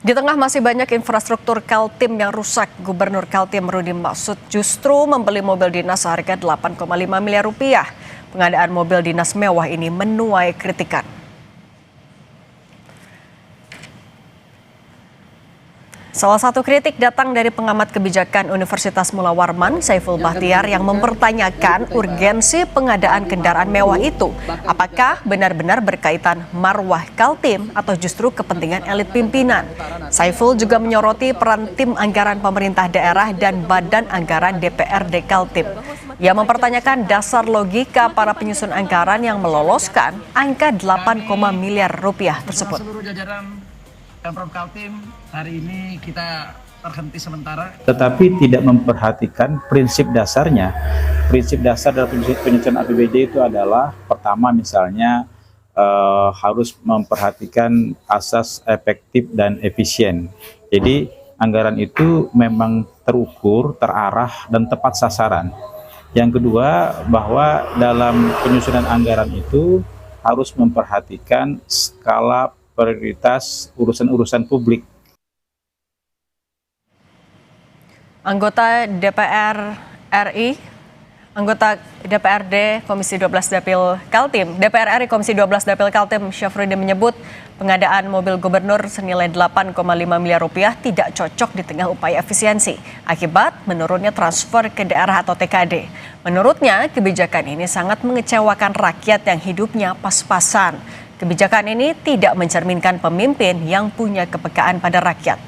Di tengah masih banyak infrastruktur Kaltim yang rusak, Gubernur Kaltim Rudy Maksud justru membeli mobil dinas seharga 8,5 miliar rupiah. Pengadaan mobil dinas mewah ini menuai kritikan. Salah satu kritik datang dari pengamat kebijakan Universitas Mula Warman, Saiful Bahtiar, yang mempertanyakan urgensi pengadaan kendaraan mewah itu. Apakah benar-benar berkaitan marwah Kaltim atau justru kepentingan elit pimpinan? Saiful juga menyoroti peran tim anggaran pemerintah daerah dan badan anggaran DPRD Kaltim. Ia mempertanyakan dasar logika para penyusun anggaran yang meloloskan angka 8, miliar rupiah tersebut. Pemprov Kaltim hari ini kita terhenti sementara. Tetapi tidak memperhatikan prinsip dasarnya. Prinsip dasar dalam penyusunan APBD itu adalah pertama misalnya harus memperhatikan asas efektif dan efisien. Jadi anggaran itu memang terukur, terarah, dan tepat sasaran. Yang kedua bahwa dalam penyusunan anggaran itu harus memperhatikan skala prioritas urusan-urusan publik. Anggota DPRD Komisi 12 Dapil Kaltim, DPR RI Komisi 12 Dapil Kaltim, Syafruddin menyebut pengadaan mobil gubernur senilai 8,5 miliar rupiah tidak cocok di tengah upaya efisiensi akibat menurunnya transfer ke daerah atau TKD. Menurutnya, kebijakan ini sangat mengecewakan rakyat yang hidupnya pas-pasan. Kebijakan ini tidak mencerminkan pemimpin yang punya kepekaan pada rakyat.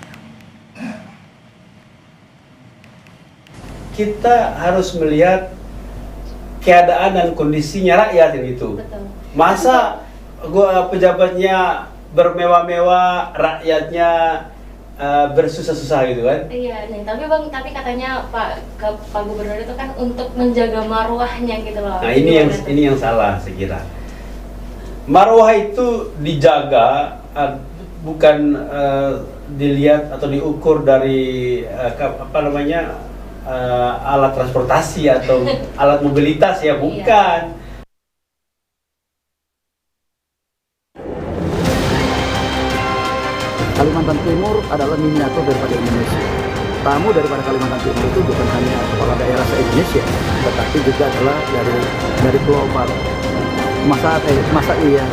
Kita harus melihat keadaan dan kondisinya rakyat itu. Betul. Masa pejabatnya bermewah-mewah, rakyatnya bersusah-susah gitu kan? Iya nih, tapi katanya Pak Gubernur itu kan untuk menjaga marwahnya gitu loh. Nah ini yang salah saya kira. Marwah itu dijaga bukan dilihat atau diukur dari alat transportasi atau alat mobilitas ya, bukan. Kalimantan Timur adalah miniatur daripada Indonesia. Tamu daripada Kalimantan Timur itu bukan hanya kepala daerah se-Indonesia, tetapi juga adalah dari global. Masa iya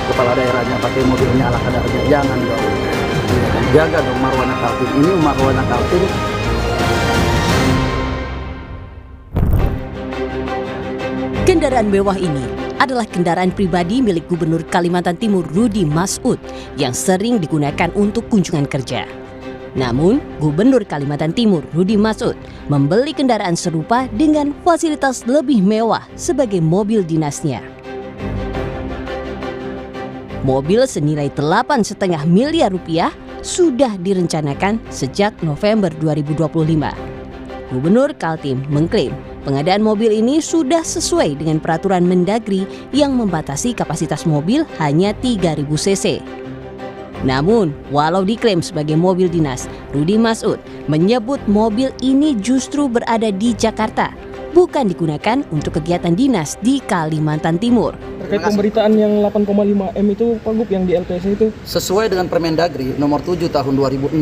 kepala daerahnya pakai mobilnya ala kadarnya? Jangan dong. Jaga dong marwana Kaltim. Ini marwana Kaltim. Kendaraan mewah ini adalah kendaraan pribadi milik Gubernur Kalimantan Timur Rudy Maksud yang sering digunakan untuk kunjungan kerja. Namun, Gubernur Kalimantan Timur Rudy Maksud membeli kendaraan serupa dengan fasilitas lebih mewah sebagai mobil dinasnya. Mobil senilai 8,5 miliar rupiah sudah direncanakan sejak November 2025. Gubernur Kaltim mengklaim pengadaan mobil ini sudah sesuai dengan peraturan Mendagri yang membatasi kapasitas mobil hanya 3.000 cc. Namun, walau diklaim sebagai mobil dinas, Rudy Maksud menyebut mobil ini justru berada di Jakarta, bukan digunakan untuk kegiatan dinas di Kalimantan Timur. Terkait pemberitaan yang 8,5 M itu, Pak Gub, yang di LTC itu? Sesuai dengan Permendagri nomor 7 tahun 2006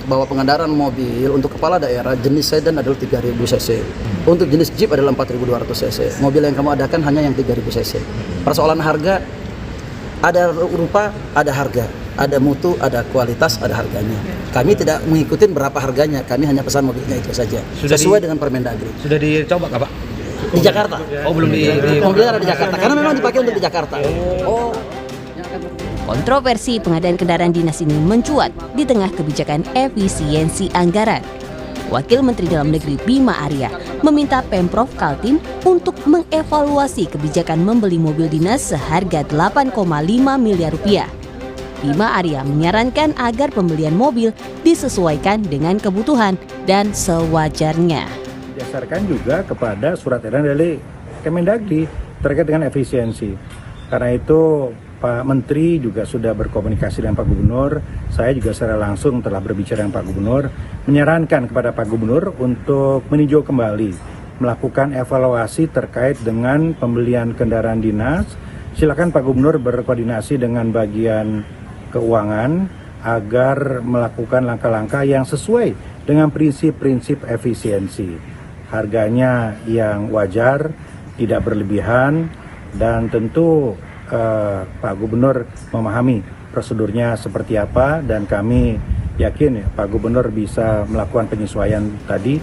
bahwa pengendaraan mobil untuk kepala daerah jenis sedan adalah 3.000 cc. Untuk jenis Jeep adalah 4.200 cc. Mobil yang kamu adakan hanya yang 3.000 cc. Persoalan harga, ada rupa, ada harga. Ada mutu, ada kualitas, ada harganya. Kami tidak mengikuti berapa harganya, kami hanya pesan mobilnya itu saja. Sesuai dengan Permendagri. Sudah dicoba nggak Pak? Di Jakarta. Oh belum di mobilnya ada di Jakarta, karena memang dipakai untuk di Jakarta. Oh. Kontroversi pengadaan kendaraan dinas ini mencuat di tengah kebijakan efisiensi anggaran. Wakil Menteri Dalam Negeri Bima Arya meminta Pemprov Kaltim untuk mengevaluasi kebijakan membeli mobil dinas seharga 8,5 miliar rupiah. Bima Arya menyarankan agar pembelian mobil disesuaikan dengan kebutuhan dan sewajarnya. Didasarkan juga kepada surat edaran dari Kemendagri terkait dengan efisiensi. Karena itu Pak Menteri juga sudah berkomunikasi dengan Pak Gubernur. Saya juga secara langsung telah berbicara dengan Pak Gubernur, menyarankan kepada Pak Gubernur untuk meninjau kembali, melakukan evaluasi terkait dengan pembelian kendaraan dinas silakan Pak Gubernur berkoordinasi dengan bagian keuangan agar melakukan langkah-langkah yang sesuai dengan prinsip-prinsip efisiensi. Harganya yang wajar, tidak berlebihan, dan tentu Pak Gubernur memahami prosedurnya seperti apa, dan kami yakin Pak Gubernur bisa melakukan penyesuaian tadi.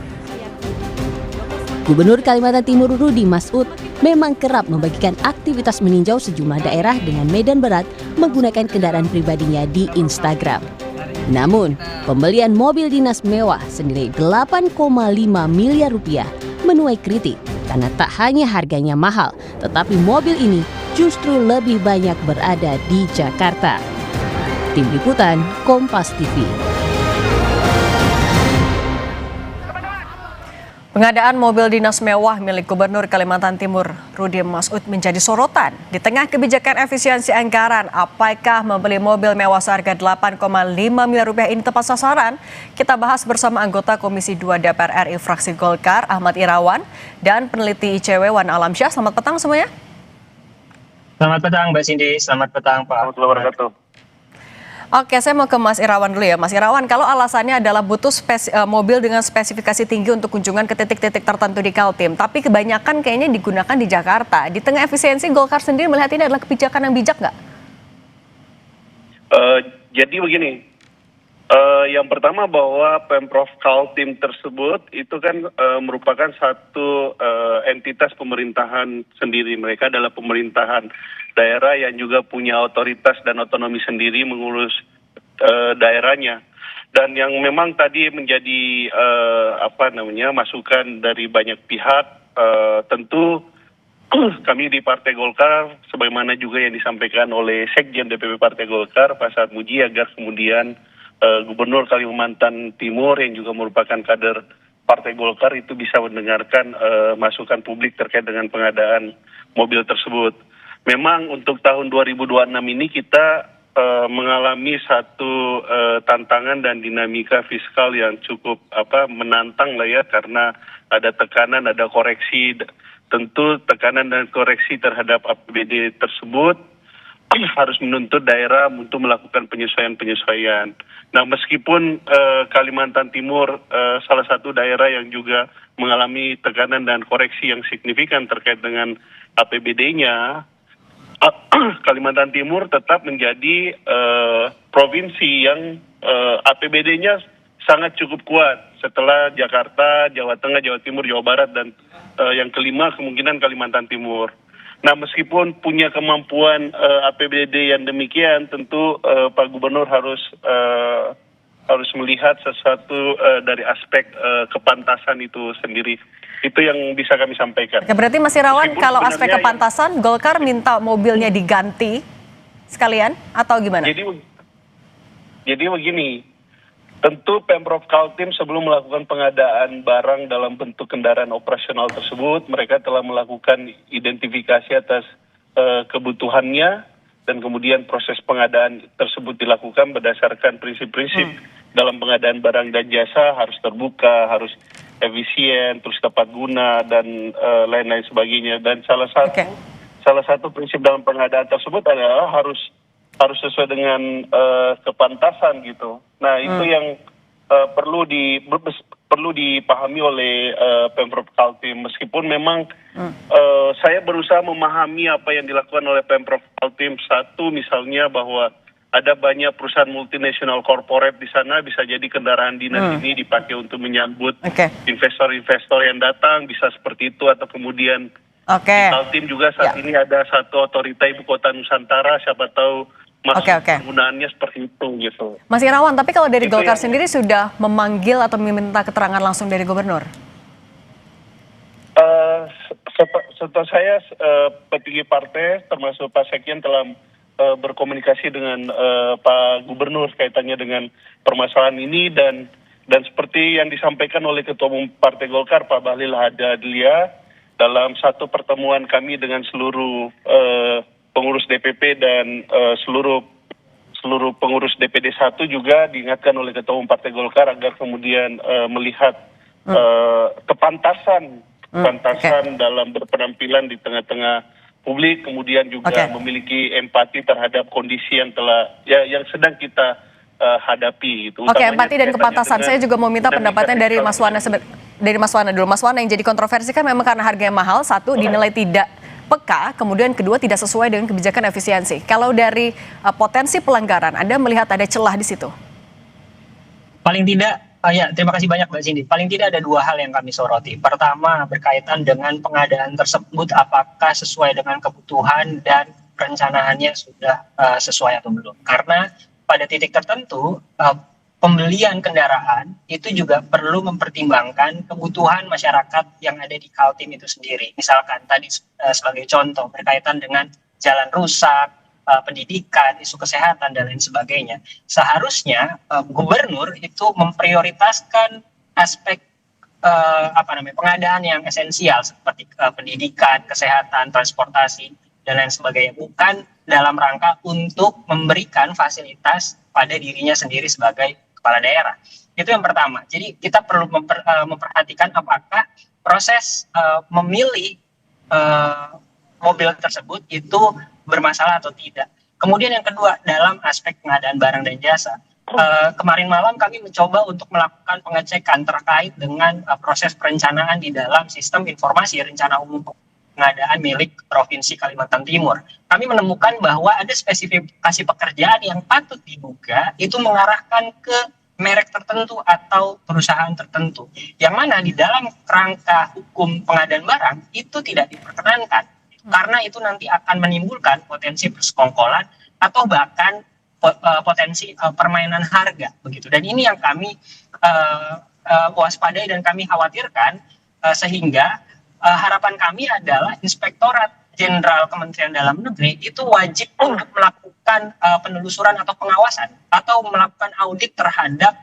Gubernur Kalimantan Timur Rudi Masud memang kerap membagikan aktivitas meninjau sejumlah daerah dengan medan berat menggunakan kendaraan pribadinya di Instagram. Namun, pembelian mobil dinas mewah senilai 8,5 miliar rupiah menuai kritik karena tak hanya harganya mahal, tetapi mobil ini justru lebih banyak berada di Jakarta. Tim Liputan Kompas TV. Pengadaan mobil dinas mewah milik Gubernur Kalimantan Timur Rudi Masud menjadi sorotan. Di tengah kebijakan efisiensi anggaran, apakah membeli mobil mewah seharga 8,5 miliar rupiah ini tepat sasaran? Kita bahas bersama anggota Komisi 2 DPR RI fraksi Golkar Ahmad Irawan dan peneliti ICW Wan Alamsyah. Selamat petang semuanya. Selamat petang Mbak Cindy, selamat petang Pak. Selamat wabarakatuh. Oke, saya mau ke Mas Irawan dulu ya. Mas Irawan, kalau alasannya adalah butuh mobil dengan spesifikasi tinggi untuk kunjungan ke titik-titik tertentu di Kaltim, tapi kebanyakan kayaknya digunakan di Jakarta. Di tengah efisiensi, Golkar sendiri melihat ini adalah kebijakan yang bijak nggak? Jadi begini, yang pertama bahwa Pemprov Kaltim tersebut itu kan merupakan satu entitas pemerintahan sendiri. Mereka adalah pemerintahan daerah yang juga punya otoritas dan otonomi sendiri mengurus daerahnya. Dan yang memang tadi menjadi masukan dari banyak pihak, tentu kami di Partai Golkar, sebagaimana juga yang disampaikan oleh Sekjen DPP Partai Golkar, Pak Saad Muji, agar kemudian Gubernur Kalimantan Timur yang juga merupakan kader Partai Golkar itu bisa mendengarkan masukan publik terkait dengan pengadaan mobil tersebut. Memang untuk tahun 2026 ini kita mengalami satu tantangan dan dinamika fiskal yang cukup menantang lah ya, karena ada tekanan, ada koreksi. Tentu tekanan dan koreksi terhadap APBD tersebut harus menuntut daerah untuk melakukan penyesuaian-penyesuaian. Nah, meskipun Kalimantan Timur salah satu daerah yang juga mengalami tekanan dan koreksi yang signifikan terkait dengan APBD-nya, Kalimantan Timur tetap menjadi provinsi yang APBD-nya sangat cukup kuat setelah Jakarta, Jawa Tengah, Jawa Timur, Jawa Barat, dan yang kelima kemungkinan Kalimantan Timur. Nah, meskipun punya kemampuan APBD yang demikian, tentu Pak Gubernur harus melihat sesuatu dari aspek kepantasan itu sendiri. Itu yang bisa kami sampaikan. Oke, berarti Mas Irawan, kalau aspek kepantasan, Golkar minta mobilnya diganti sekalian atau gimana? Jadi begini, tentu Pemprov Kaltim sebelum melakukan pengadaan barang dalam bentuk kendaraan operasional tersebut, mereka telah melakukan identifikasi atas kebutuhannya, dan kemudian proses pengadaan tersebut dilakukan berdasarkan prinsip-prinsip dalam pengadaan barang dan jasa, harus terbuka, harus efisien, terus tepat guna, dan lain-lain sebagainya. Dan salah satu prinsip dalam pengadaan tersebut adalah harus sesuai dengan kepantasan gitu. Nah, itu yang perlu dipahami oleh Pemprov Kaltim. Meskipun memang saya berusaha memahami apa yang dilakukan oleh Pemprov Kaltim. Satu, misalnya bahwa ada banyak perusahaan multinasional corporate di sana, bisa jadi kendaraan dinas ini dipakai untuk menyambut investor-investor yang datang, bisa seperti itu. Atau kemudian di Kaltim juga saat ini ada satu otorita ibu kota Nusantara, siapa tahu penggunaannya seperti itu gitu. Mas Irawan, tapi kalau dari Golkar sendiri sudah memanggil atau meminta keterangan langsung dari Gubernur? Setelah saya petinggi partai termasuk Pak Sekjen telah berkomunikasi dengan Pak Gubernur kaitannya dengan permasalahan ini, dan seperti yang disampaikan oleh Ketua Umum Partai Golkar Pak Bahlil Lahadalia dalam satu pertemuan kami dengan seluruh pengurus DPP dan seluruh pengurus DPD 1 juga diingatkan oleh Ketua Umum Partai Golkar agar kemudian melihat kepantasan dalam berpenampilan di tengah-tengah publik, kemudian juga memiliki empati terhadap kondisi yang yang sedang kita hadapi. Itu Oke, empati dan kepantasan. Saya juga mau minta pendapatnya dari Mas Wana. Dari Mas Wana dulu. Mas Wana, yang jadi kontroversi kan memang karena harganya mahal, satu dinilai tidak peka, kemudian kedua tidak sesuai dengan kebijakan efisiensi. Kalau dari potensi pelanggaran, Anda melihat ada celah di situ? Paling tidak, ya terima kasih banyak Mbak Cindy. Paling tidak ada dua hal yang kami soroti. Pertama, berkaitan dengan pengadaan tersebut, apakah sesuai dengan kebutuhan dan perencanaannya sudah sesuai atau belum. Karena pada titik tertentu, pembelian kendaraan itu juga perlu mempertimbangkan kebutuhan masyarakat yang ada di Kaltim itu sendiri. Misalkan tadi sebagai contoh berkaitan dengan jalan rusak, pendidikan, isu kesehatan dan lain sebagainya. Seharusnya gubernur itu memprioritaskan aspek pengadaan yang esensial seperti pendidikan, kesehatan, transportasi dan lain sebagainya, bukan dalam rangka untuk memberikan fasilitas pada dirinya sendiri sebagai kepala daerah. Itu yang pertama. Jadi kita perlu memperhatikan apakah proses memilih mobil tersebut itu bermasalah atau tidak. Kemudian yang kedua, dalam aspek pengadaan barang dan jasa. Kemarin malam kami mencoba untuk melakukan pengecekan terkait dengan proses perencanaan di dalam sistem informasi rencana umum pengadaan milik Provinsi Kalimantan Timur. Kami menemukan bahwa ada spesifikasi pekerjaan yang patut diduga itu mengarahkan ke merek tertentu atau perusahaan tertentu, yang mana di dalam kerangka hukum pengadaan barang itu tidak diperkenankan, karena itu nanti akan menimbulkan potensi persekongkolan atau bahkan potensi permainan harga begitu. Dan ini yang kami waspadai dan kami khawatirkan, sehingga harapan kami adalah Inspektorat Jenderal Kementerian Dalam Negeri itu wajib untuk melakukan penelusuran atau pengawasan atau melakukan audit terhadap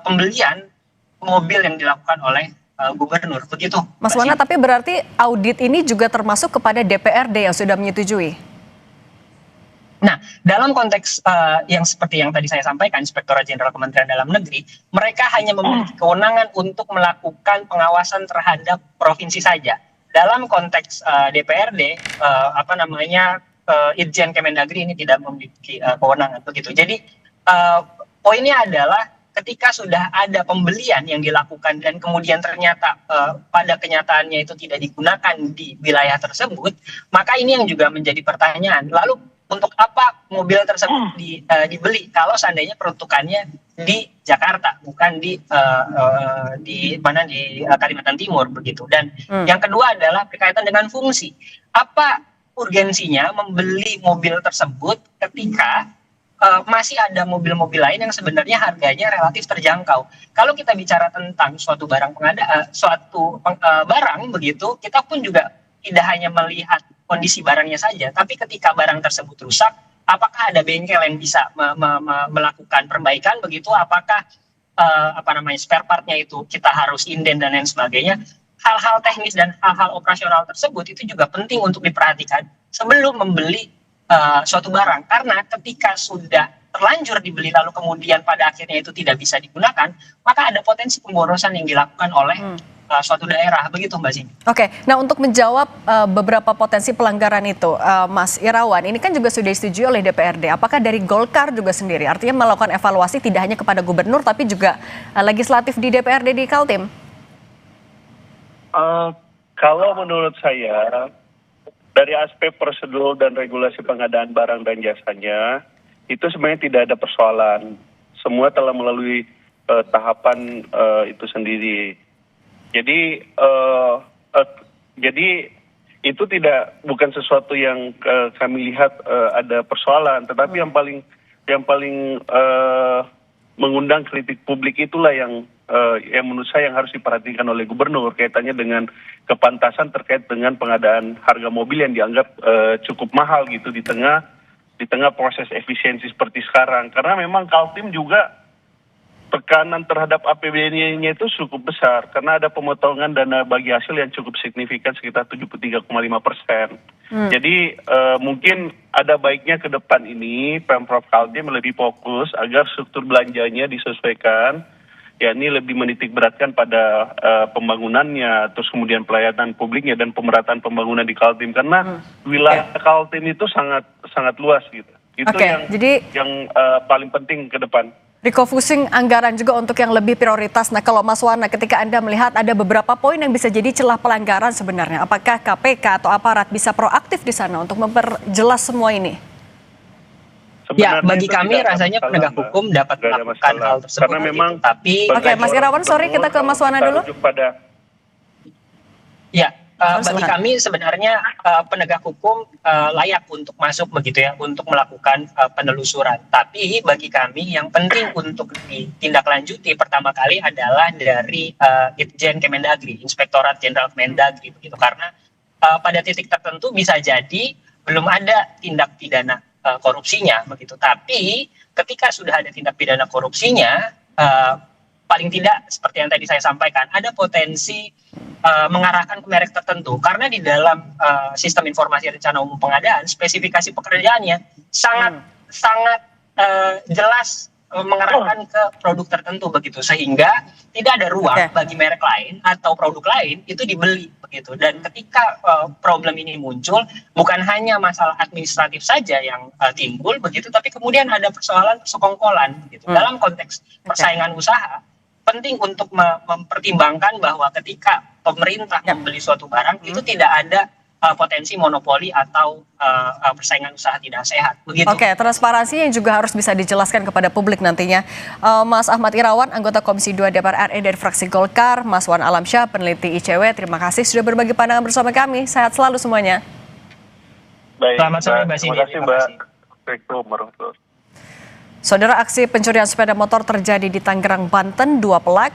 pembelian mobil yang dilakukan oleh gubernur. Begitu. Mas Wana, tapi berarti audit ini juga termasuk kepada DPRD yang sudah menyetujui? Nah, dalam konteks yang seperti yang tadi saya sampaikan, Inspektorat Jenderal Kementerian Dalam Negeri, mereka hanya memiliki kewenangan untuk melakukan pengawasan terhadap provinsi saja. Dalam konteks DPRD, Irjen Kemendagri ini tidak memiliki kewenangan begitu. Jadi poinnya adalah ketika sudah ada pembelian yang dilakukan dan kemudian ternyata pada kenyataannya itu tidak digunakan di wilayah tersebut, maka ini yang juga menjadi pertanyaan. Lalu untuk apa mobil tersebut dibeli kalau seandainya peruntukannya di Jakarta, bukan di Kalimantan Timur begitu. Dan yang kedua adalah berkaitan dengan fungsi. Apa urgensinya membeli mobil tersebut ketika masih ada mobil-mobil lain yang sebenarnya harganya relatif terjangkau. Kalau kita bicara tentang suatu barang barang begitu, kita pun juga tidak hanya melihat kondisi barangnya saja, tapi ketika barang tersebut rusak, apakah ada bengkel yang bisa melakukan perbaikan begitu? Apakah spare partnya itu kita harus inden dan lain sebagainya? Hal-hal teknis dan hal-hal operasional tersebut itu juga penting untuk diperhatikan sebelum membeli suatu barang, karena ketika sudah terlanjur dibeli lalu kemudian pada akhirnya itu tidak bisa digunakan, maka ada potensi pemborosan yang dilakukan oleh suatu daerah, begitu Mbak Zini. Oke, nah untuk menjawab beberapa potensi pelanggaran itu, Mas Irawan, ini kan juga sudah disetujui oleh DPRD. Apakah dari Golkar juga sendiri, artinya melakukan evaluasi tidak hanya kepada gubernur, tapi juga legislatif di DPRD di Kaltim? Kalau menurut saya, dari aspek prosedur dan regulasi pengadaan barang dan jasanya, itu sebenarnya tidak ada persoalan. Semua telah melalui tahapan itu sendiri. Jadi itu bukan sesuatu yang kami lihat ada persoalan, tetapi yang paling mengundang kritik publik itulah yang menurut saya yang harus diperhatikan oleh gubernur, kaitannya dengan kepantasan terkait dengan pengadaan harga mobil yang dianggap cukup mahal gitu di tengah proses efisiensi seperti sekarang. Karena memang Kaltim juga tekanan terhadap APBD-nya itu cukup besar karena ada pemotongan dana bagi hasil yang cukup signifikan sekitar 73,5%. Jadi mungkin ada baiknya ke depan ini Pemprov Kaltim lebih fokus agar struktur belanjanya disesuaikan ya ini lebih menitik beratkan pada pembangunannya, terus kemudian pelayanan publiknya dan pemerataan pembangunan di Kaltim, karena wilayah Kaltim itu sangat luas gitu. Itu yang paling penting ke depan. Refocusing anggaran juga untuk yang lebih prioritas. Nah, kalau Mas Wana, ketika Anda melihat ada beberapa poin yang bisa jadi celah pelanggaran sebenarnya, apakah KPK atau aparat bisa proaktif di sana untuk memperjelas semua ini? Ya, bagi kami rasanya penegak hukum dapat melakukan hal tersebut. Karena memang Oke, Mas Irawan, sorry, kita ke Mas Wana dulu. Ya, bagi kami sebenarnya penegak hukum layak untuk masuk begitu ya, untuk melakukan penelusuran. Tapi bagi kami yang penting untuk ditindaklanjuti pertama kali adalah dari Itjen Kemendagri, Inspektorat Jenderal Kemendagri begitu, karena pada titik tertentu bisa jadi belum ada tindak pidana korupsinya begitu. Tapi ketika sudah ada tindak pidana korupsinya, paling tidak seperti yang tadi saya sampaikan, ada potensi mengarahkan ke merek tertentu, karena di dalam sistem informasi rencana umum pengadaan spesifikasi pekerjaannya sangat jelas mengarahkan ke produk tertentu begitu, sehingga tidak ada ruang bagi merek lain atau produk lain itu dibeli begitu. Dan ketika problem ini muncul, bukan hanya masalah administratif saja yang timbul begitu, tapi kemudian ada persoalan persekongkolan gitu. Dalam konteks persaingan usaha, penting untuk mempertimbangkan bahwa ketika pemerintah membeli suatu barang itu tidak ada potensi monopoli atau persaingan usaha tidak sehat. Begitu. Oke, transparansi yang juga harus bisa dijelaskan kepada publik nantinya. Mas Ahmad Irawan, anggota Komisi 2 DPR RI dari fraksi Golkar, Mas Wan Alamsyah, peneliti ICW, terima kasih sudah berbagi pandangan bersama kami. Sehat selalu semuanya. Baik, selamat sore Mbak Cindy. Terima kasih Mbak. Assalamualaikum warahmatullahi wabarakatuh. Saudara, aksi pencurian sepeda motor terjadi di Tangerang, Banten. 2 pelaku